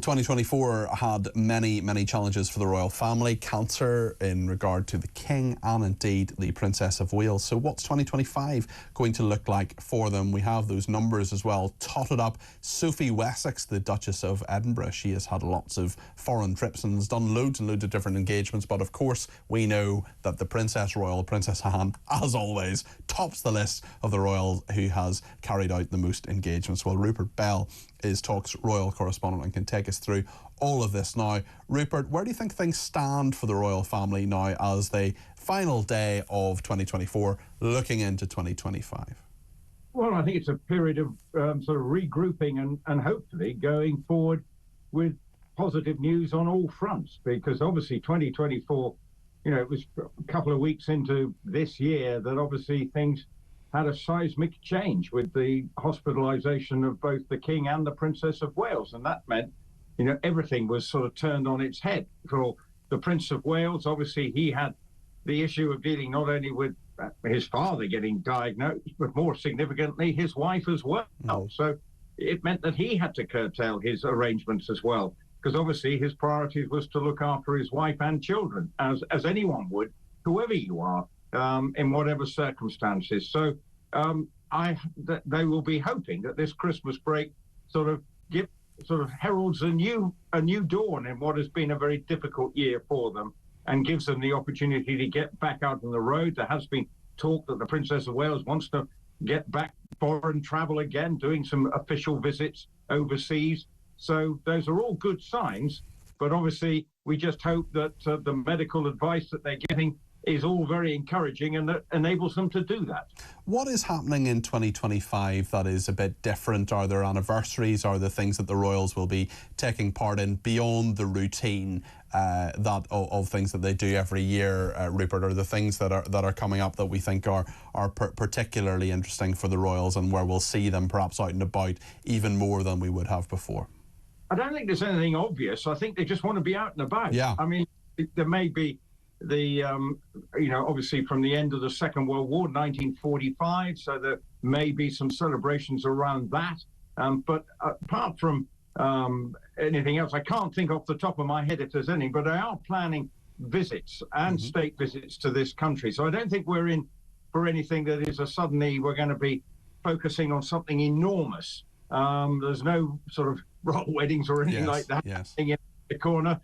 2024 had many challenges for the royal family. Cancer in regard to the King and indeed the Princess of Wales. So what's 2025 going to look like for them? We have those numbers as well totted up. Sophie Wessex, the Duchess of Edinburgh, she has had lots of foreign trips and has done loads and loads of different engagements. But of course, we know that the Princess Royal, Princess Anne, as always, tops the list of the royals who has carried out the most engagements. Well, Rupert Bell is Talk's royal correspondent and can take us through all of this now. Rupert, where do you think things stand for the royal family now as the final day of 2024, looking into 2025? Well, I think it's a period of sort of regrouping and hopefully going forward with positive news on all fronts, because obviously 2024, it was a couple of weeks into this year that obviously things had a seismic change with the hospitalisation of both the King and the Princess of Wales. And that meant, everything was sort of turned on its head. For the Prince of Wales, obviously he had the issue of dealing not only with his father getting diagnosed, but more significantly, his wife as well. So it meant that he had to curtail his arrangements as well, because obviously his priority was to look after his wife and children, as anyone would, whoever you are. In whatever circumstances. So they will be hoping that this Christmas break sort of heralds a new dawn in what has been a very difficult year for them, and gives them the opportunity to get back out on the road. There has been talk that the Princess of Wales wants to get back foreign travel again, doing some official visits overseas. So those are all good signs, but obviously we just hope that the medical advice that they're getting is all very encouraging and that enables them to do that. What is happening in 2025 that is a bit different? Are there anniversaries? Are there things that the royals will be taking part in beyond the routine of things that they do every year, Rupert? Are the things that are coming up that we think are particularly interesting for the royals and where we'll see them perhaps out and about even more than we would have before? I don't think there's anything obvious. I think they just want to be out and about. Yeah. I mean, there may be the obviously from the end of the Second World War, 1945, so there may be some celebrations around that, but apart from anything else, I can't think off the top of my head if there's any, but they are planning visits and state visits to this country, so I don't think we're in for anything that is suddenly we're going to be focusing on something enormous. There's no sort of royal weddings or anything like that in the corner.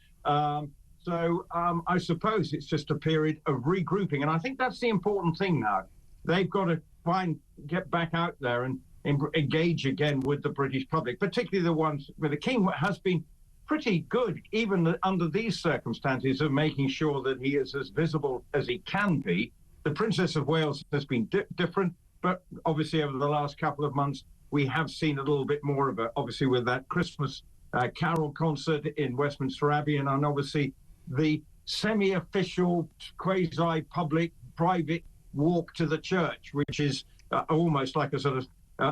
So I suppose it's just a period of regrouping. And I think that's the important thing now. They've got to get back out there and engage again with the British public, particularly the ones where the King has been pretty good, even under these circumstances, of making sure that he is as visible as he can be. The Princess of Wales has been different, but obviously over the last couple of months, we have seen a little bit more of it, obviously with that Christmas carol concert in Westminster Abbey, and obviously the semi-official, quasi-public, private walk to the church, which is almost like a sort of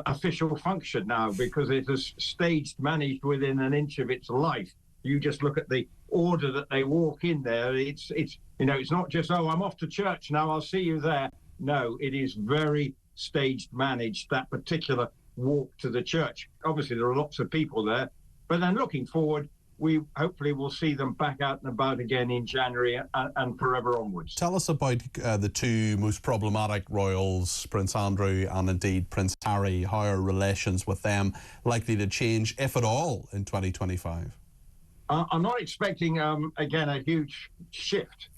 official function now, because it is staged, managed within an inch of its life. You just look at the order that they walk in there. It's not just, oh, I'm off to church now, I'll see you there. No, it is very staged, managed, that particular walk to the church. Obviously, there are lots of people there, but then looking forward, we hopefully will see them back out and about again in January and forever onwards. Tell us about the two most problematic royals, Prince Andrew and indeed Prince Harry. How are relations with them likely to change, if at all, in 2025? I'm not expecting, again, a huge shift.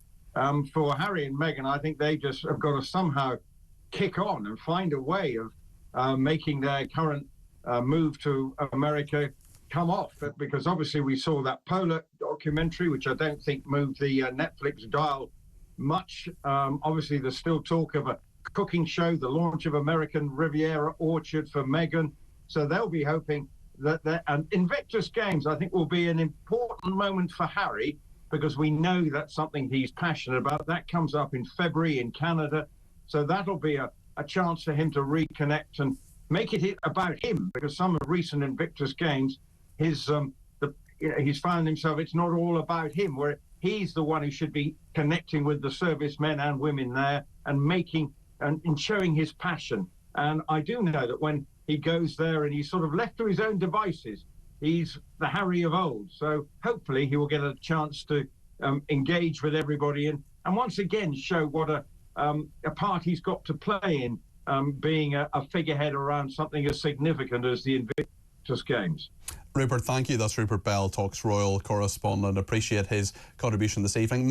For Harry and Meghan, I think they just have got to somehow kick on and find a way of making their current move to America come off, because obviously we saw that Polar documentary, which I don't think moved the Netflix dial much. Obviously there's still talk of a cooking show, the launch of American Riviera Orchard for Meghan, so they'll be hoping that and Invictus Games, I think, will be an important moment for Harry, because we know that's something he's passionate about. That comes up in February in Canada, so that'll be a chance for him to reconnect and make it about him, because some of recent Invictus Games, he's found himself, it's not all about him, where he's the one who should be connecting with the servicemen and women there and making and showing his passion. And I do know that when he goes there and he's sort of left to his own devices, he's the Harry of old. So hopefully he will get a chance to engage with everybody and once again show what a part he's got to play in being a figurehead around something as significant as the Invictus Games. Rupert, thank you. That's Rupert Bell, Talks Royal correspondent. Appreciate his contribution this evening.